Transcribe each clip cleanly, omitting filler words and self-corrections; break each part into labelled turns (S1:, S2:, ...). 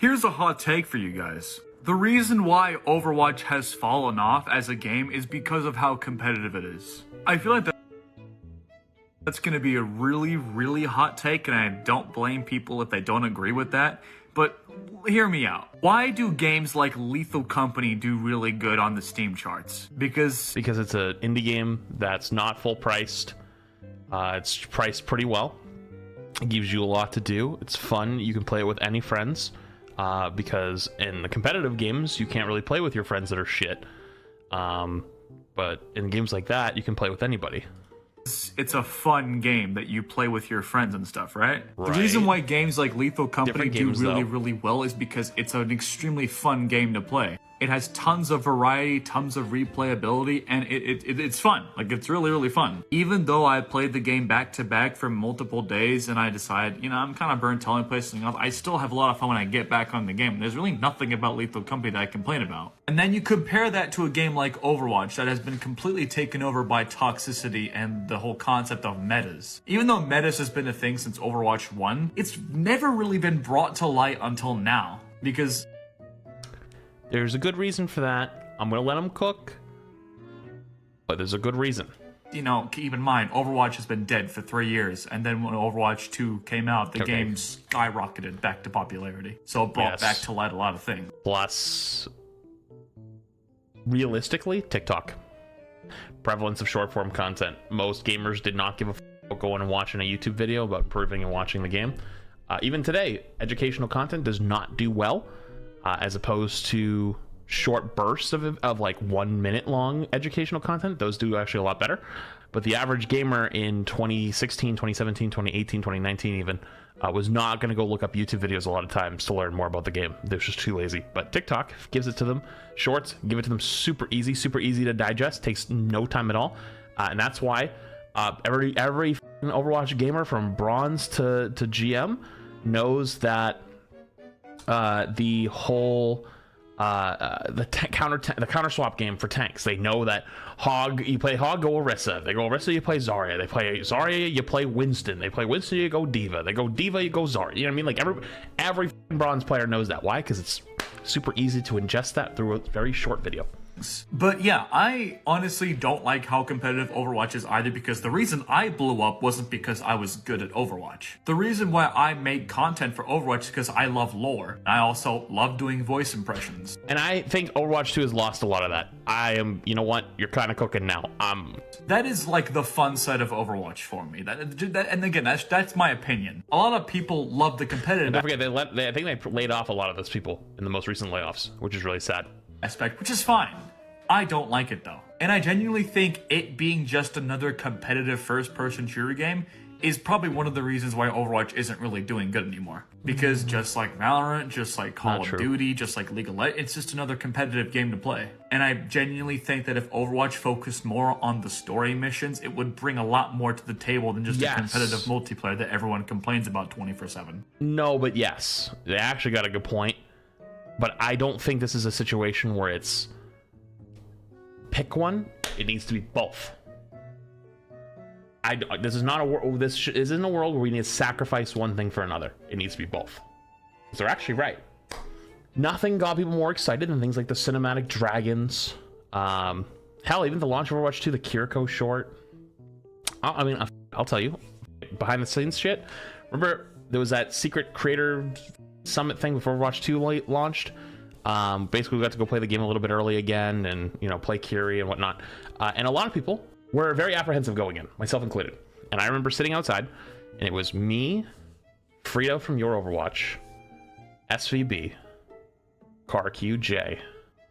S1: Here's a hot take for you guys. The reason why Overwatch has fallen off as a game is because of how competitive it is. I feel like that's going to be a really, really hot take, and I don't blame people if they don't agree with that. But hear me out. Why do games like Lethal Company do really good on the Steam charts? Because
S2: it's an indie game that's not full priced. It's priced pretty well. It gives you a lot to do. It's fun. You can play it with any friends. Because in the competitive games, you can't really play with your friends that are shit. But in games like that, you can play with anybody.
S1: It's a fun game that you play with your friends and stuff, right? The reason why games like Lethal Company do really well is because it's an extremely fun game to play. It has tons of variety, tons of replayability, and it's fun. Like, it's really, really fun. Even though I played the game back to back for multiple days and I decided, I'm kind of burnt telling places off, I still have a lot of fun when I get back on the game. There's really nothing about Lethal Company that I complain about. And then you compare that to a game like Overwatch that has been completely taken over by toxicity and the whole concept of metas. Even though metas has been a thing since Overwatch 1, it's never really been brought to light until now. Because
S2: there's a good reason for that. I'm gonna let them cook, but there's a good reason.
S1: Keep in mind, Overwatch has been dead for 3 years, and then when Overwatch 2 came out, the game skyrocketed back to popularity. So it brought back to light a lot of things.
S2: Plus, realistically, TikTok. Prevalence of short form content. Most gamers did not give a f about going and watching a YouTube video about improving and watching the game. Even today, educational content does not do well. As opposed to short bursts of like 1 minute long educational content. Those do actually a lot better. But the average gamer in 2016, 2017, 2018, 2019 even was not going to go look up YouTube videos a lot of times to learn more about the game. They're just too lazy. But TikTok gives it to them. Shorts, give it to them super easy to digest. Takes no time at all. And that's why every Overwatch gamer from bronze to GM knows that the whole the counter swap game for tanks. They know that Hog, you play Hog, go Orisa. They go Orisa, you play Zarya. They play Zarya, you play Winston. They play Winston, you go Diva. They go Diva, you go Zarya. You know what I mean? Like every bronze player knows that. Why? Because it's super easy to ingest that through a very short video.
S1: But yeah, I honestly don't like how competitive Overwatch is either, because the reason I blew up wasn't because I was good at Overwatch. The reason why I make content for Overwatch is because I love lore. I also love doing voice impressions.
S2: And I think Overwatch 2 has lost a lot of that. You know what? You're kind of cooking now.
S1: That is like the fun side of Overwatch for me. And again, that's my opinion. A lot of people love the competitive.
S2: And don't forget, I think they laid off a lot of those people in the most recent layoffs, which is really sad.
S1: Aspect, which is fine. I don't like it though. And I genuinely think it being just another competitive first-person shooter game is probably one of the reasons why Overwatch isn't really doing good anymore. Because just like Valorant, just like Call of Duty, just like League of Legends, it's just another competitive game to play. And I genuinely think that if Overwatch focused more on the story missions, it would bring a lot more to the table than just a competitive multiplayer that everyone complains about 24/7.
S2: No, but yes, they actually got a good point. But I don't think this is a situation where it's pick one. It needs to be both. This is not a world. This isn't a world where we need to sacrifice one thing for another. It needs to be both. They're actually right. Nothing got people more excited than things like the cinematic dragons. Hell, even the launch of Overwatch 2, the Kiriko short. I'll tell you, behind the scenes shit. Remember, there was that secret creator summit thing before Overwatch 2 launched. Basically, we got to go play the game a little bit early again, and play Kiri and whatnot. And a lot of people were very apprehensive going in, myself included. And I remember sitting outside, and it was me, Frito from Your Overwatch, SVB, CarQ, Jay.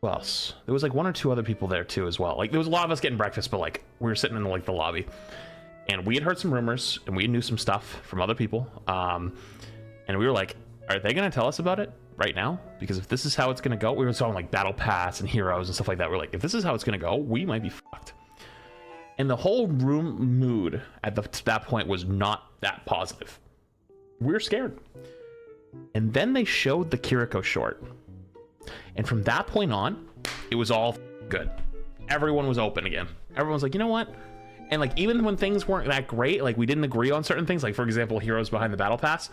S2: Who else? There was like one or two other people there too as well. Like, there was a lot of us getting breakfast, but like we were sitting in the lobby, and we had heard some rumors and we knew some stuff from other people. And we were like, are they gonna tell us about it right now? Because if this is how it's gonna go, we were talking like Battle Pass and Heroes and stuff like that. We're like, if this is how it's gonna go, we might be fucked. And the whole room mood at that point was not that positive. We were scared. And then they showed the Kiriko short. And from that point on, it was all good. Everyone was open again. Everyone was like, you know what? And like, even when things weren't that great, like we didn't agree on certain things, like for example, Heroes behind the Battle Pass,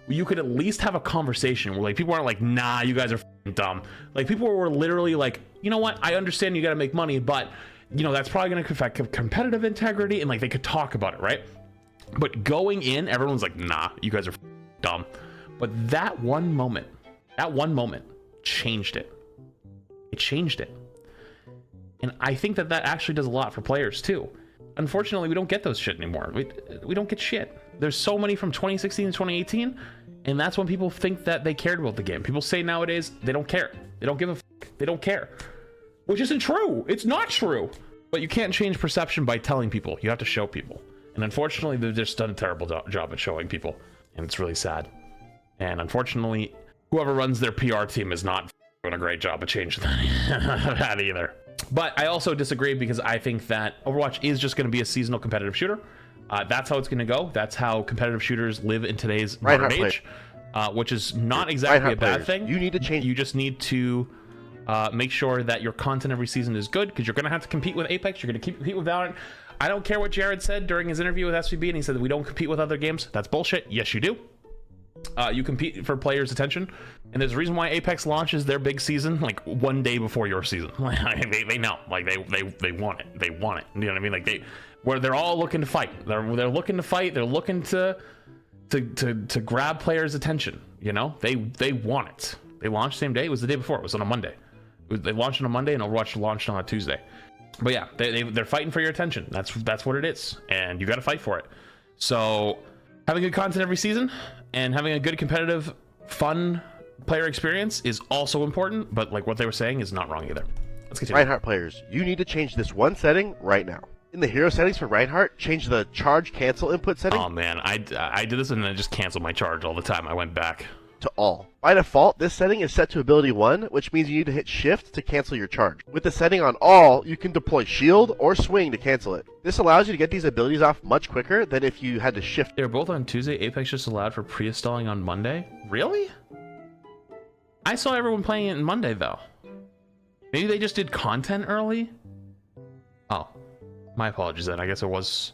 S2: you could at least have a conversation where like people aren't like, nah, you guys are dumb. Like people were literally like, you know what, I understand you got to make money, but you know that's probably going to affect competitive integrity, and like they could talk about it, right? But going in, everyone's like, nah, you guys are dumb. But that one moment changed it. It changed it. And I think that actually does a lot for players too. Unfortunately, we don't get those shit anymore. We don't get shit. There's so many from 2016 to 2018, and that's when people think that they cared about the game. People say nowadays they don't care. They don't give a fuck. They don't care. Which isn't true. It's not true. But you can't change perception by telling people. You have to show people. And unfortunately, they've just done a terrible job at showing people. And it's really sad. And unfortunately, whoever runs their PR team is not doing a great job of changing that either. But I also disagree because I think that Overwatch is just going to be a seasonal competitive shooter. That's how it's going to go. That's how competitive shooters live in today's modern age, which is not exactly a bad thing.
S3: You need to change.
S2: You just need to make sure that your content every season is good, because you're going to have to compete with Apex. You're going to compete with Valorant. I don't care what Jared said during his interview with SVB, and he said that we don't compete with other games. That's bullshit. Yes, you do. You compete for players' attention, and there's a reason why Apex launches their big season like one day before your season. They know, like they want it. They want it. You know what I mean? Like they're all looking to fight. They're looking to fight. They're looking to grab players' attention. You know, they want it. They launched the same day. It was the day before. It was on a Monday. They launched on a Monday, and Overwatch launched on a Tuesday. But yeah, they're fighting for your attention. That's what it is, and you got to fight for it. So having good content every season and having a good competitive, fun player experience is also important. But like what they were saying is not wrong either. Let's continue.
S3: Reinhardt players, you need to change this one setting right now. In the hero settings for Reinhardt, change the charge cancel input setting.
S2: Oh man, I did this and then I just canceled my charge all the time. I went back
S3: to all. By default, this setting is set to ability 1, which means you need to hit shift to cancel your charge. With the setting on all, you can deploy shield or swing to cancel it. This allows you to get these abilities off much quicker than if you had to shift.
S2: They're both on Tuesday. Apex just allowed for pre-installing on Monday. Really? I saw everyone playing it on Monday though. Maybe they just did content early? Oh, my apologies then. I guess it was...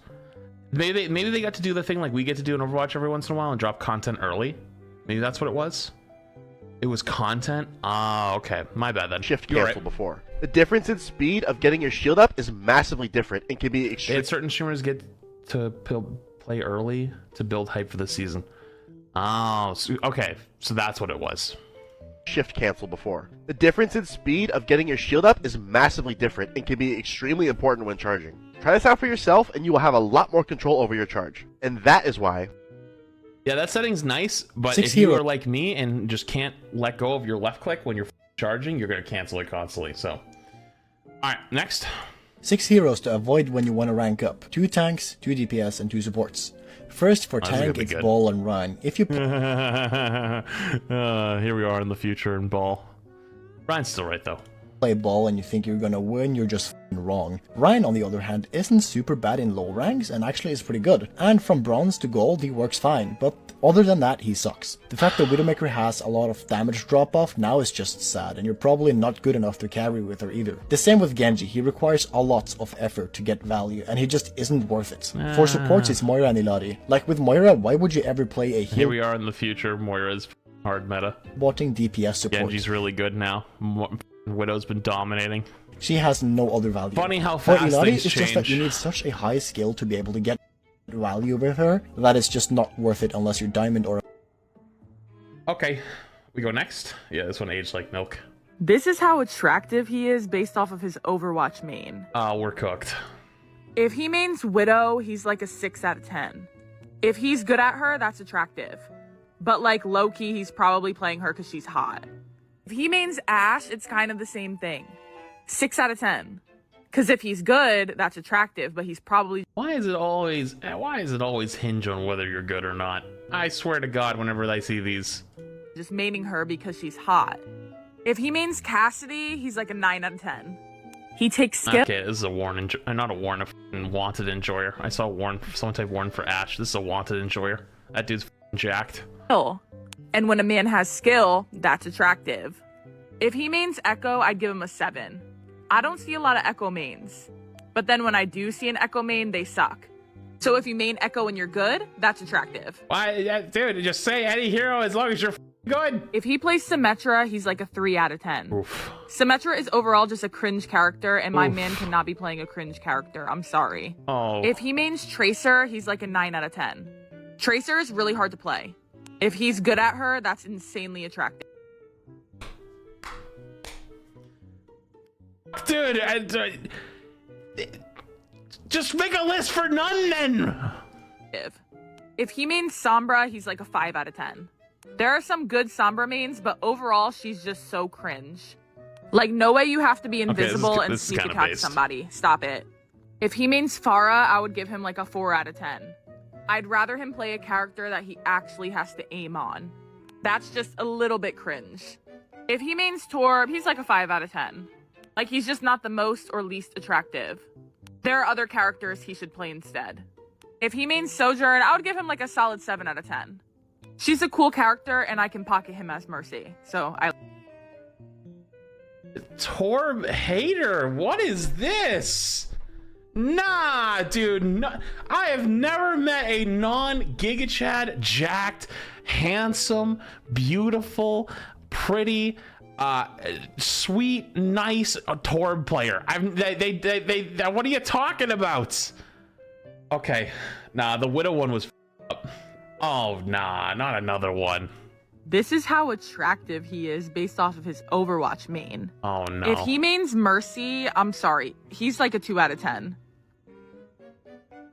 S2: Maybe they got to do the thing like we get to do in Overwatch every once in a while and drop content early. Maybe that's what it was. It was content? Ah, okay. My bad then.
S3: Shift cancel before. The difference in speed of getting your shield up is massively different and can be extreme.
S2: Certain streamers get to play early to build hype for the season. Oh, okay. So that's what it was.
S3: Shift cancel before. The difference in speed of getting your shield up is massively different and can be extremely important when charging. Try this out for yourself and you will have a lot more control over your charge. And that is why...
S2: Yeah, that setting's nice, but if you are like me and just can't let go of your left click when you're charging, you're going to cancel it constantly, so... Alright, next.
S4: 6 heroes to avoid when you want to rank up. 2 tanks, 2 DPS, and 2 supports. First, for tank, it's Ball and Ryan. If you...
S2: Here we are in the future in Ball. Ryan's still right, though.
S4: Play Ball and you think you're gonna win, you're just wrong. Ryan, on the other hand, isn't super bad in low ranks and actually is pretty good. And from bronze to gold, he works fine, but other than that, he sucks. The fact that Widowmaker has a lot of damage drop-off now is just sad, and you're probably not good enough to carry with her either. The same with Genji, he requires a lot of effort to get value, and he just isn't worth it. For supports, it's Moira and Ilari. Like with Moira, why would you ever play a hero?
S2: Here we are in the future, Moira's hard meta.
S4: Supporting DPS support.
S2: Genji's really good now. Widow's been dominating.
S4: She has no other value.
S2: Funny how fast
S4: Ilari,
S2: things
S4: it's
S2: change.
S4: just that you need such a high skill to be able to get value with her that it's just not worth it unless you're diamond or...
S2: Okay, we go next. Yeah, this one aged like milk.
S5: This is how attractive he is based off of his Overwatch main.
S2: Oh, we're cooked.
S5: If he mains Widow, he's like a 6 out of 10. If he's good at her, that's attractive. But like low-key, he's probably playing her because she's hot. If he mains Ashe, it's kind of the same thing. 6 out of 10. Because if he's good, that's attractive, but he's probably...
S2: Why is it always hinge on whether you're good or not? I swear to God, whenever I see these...
S5: just maining her because she's hot. If he mains Cassidy, he's like a 9 out of 10. He takes skill...
S2: Okay, this is a Warren, not a Warren, a wanted enjoyer. I saw Warren, someone type Warren for Ashe. This is a wanted enjoyer. That dude's jacked.
S5: And when a man has skill, that's attractive. If he mains Echo, I'd give him a 7. I don't see a lot of Echo mains. But then when I do see an Echo main, they suck. So if you main Echo and you're good, that's attractive.
S2: Why, dude, just say any hero as long as you're good.
S5: If he plays Symmetra, he's like a 3 out of 10.
S2: Oof.
S5: Symmetra is overall just a cringe character, and my
S2: Oof.
S5: man cannot be playing a cringe character. I'm sorry.
S2: Oh.
S5: If he mains Tracer, he's like a 9 out of 10. Tracer is really hard to play. If he's good at her, that's insanely attractive.
S2: Dude, just make a list for none then.
S5: If he mains Sombra, he's like a 5 out of 10. There are some good Sombra mains, but overall, she's just so cringe. Like, no way you have to be invisible and sneak attack somebody. Stop it. If he mains Pharah, I would give him like a 4 out of 10. I'd rather him play a character that he actually has to aim on. That's just a little bit cringe. If he mains Torb, he's like a 5 out of 10. Like, he's just not the most or least attractive. There are other characters he should play instead. If he mains Sojourn, I would give him like a solid 7 out of 10. She's a cool character, and I can pocket him as Mercy. So,
S2: Torb hater, what is this? Nah, dude, no, I have never met a non-Giga Chad, jacked, handsome, beautiful, pretty, sweet, nice Torb player. What are you talking about? Okay, nah, the Widow one was up. Oh, nah, not another one.
S5: This is how attractive he is based off of his Overwatch main.
S2: Oh, no.
S5: If he mains Mercy, I'm sorry, he's like a 2 out of 10.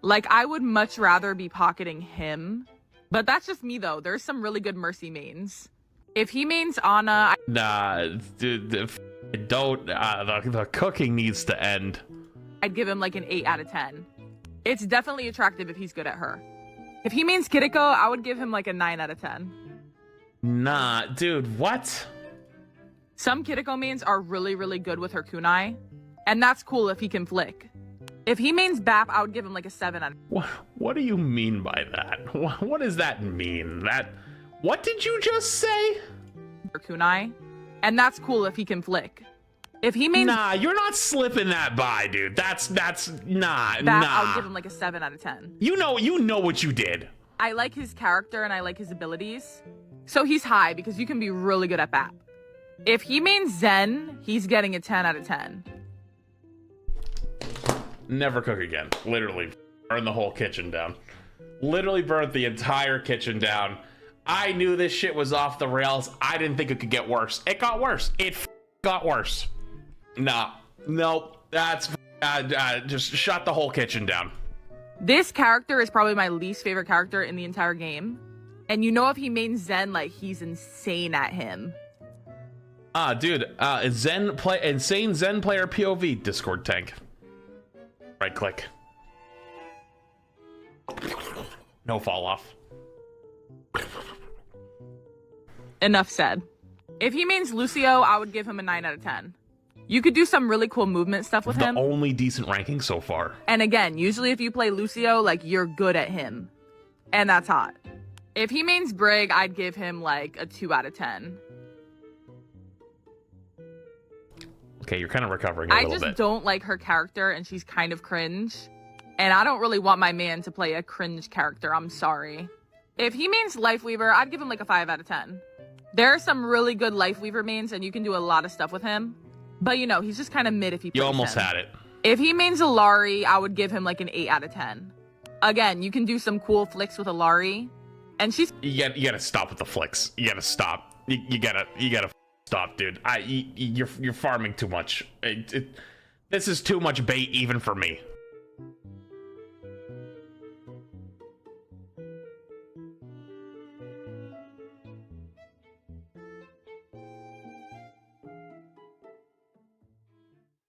S5: Like, I would much rather be pocketing him. But that's just me, though. There's some really good Mercy mains. If he mains Ana...
S2: Nah, dude, the cooking needs to end.
S5: I'd give him like an 8 out of 10. It's definitely attractive if he's good at her. If he mains Kiriko, I would give him like a 9 out of 10.
S2: Nah, dude, what?
S5: Some Kiriko mains are really, really good with her kunai. And that's cool if he can flick. If he mains BAP, I would give him like a 7 out of 10.
S2: What do you mean by that? What does that mean? What did you just say?
S5: Her kunai. And that's cool if he can flick. If he mains...
S2: Nah, you're not slipping that by, dude. That's nah.
S5: I'll give him like a 7 out of 10.
S2: You know what you did.
S5: I like his character and I like his abilities. So he's high because you can be really good at BAP. If he mains Zen, he's getting a 10 out of 10.
S2: Never cook again. Literally. Burn the whole kitchen down. Literally burnt the entire kitchen down. I knew this shit was off the rails. I didn't think it could get worse. It got worse. It got worse. Nah. Nope. That's... just shut the whole kitchen down.
S5: This character is probably my least favorite character in the entire game. And you know if he mains Zen, like, he's insane at him.
S2: Dude, insane Zen player POV, Discord tank. Right click. No fall off.
S5: Enough said. If he mains Lucio, I would give him a 9 out of 10. You could do some really cool movement stuff with him.
S2: The only decent ranking so far.
S5: And again, usually if you play Lucio, like, you're good at him. And that's hot. If he mains Brig, I'd give him like a 2 out of 10.
S2: Okay, you're kind of recovering a little bit.
S5: I just don't like her character, and she's kind of cringe. And I don't really want my man to play a cringe character. I'm sorry. If he mains Lifeweaver, I'd give him like a 5 out of 10. There are some really good Lifeweaver mains, and you can do a lot of stuff with him. But, you know, he's just kind of mid if he plays
S2: You almost
S5: him.
S2: had it.
S5: If he mains Alari, I would give him like an 8 out of 10. Again, you can do some cool flicks with Alari. And she's...
S2: You gotta stop with the flicks. You gotta stop. You gotta stop, dude. You're farming too much. This is too much bait even for me.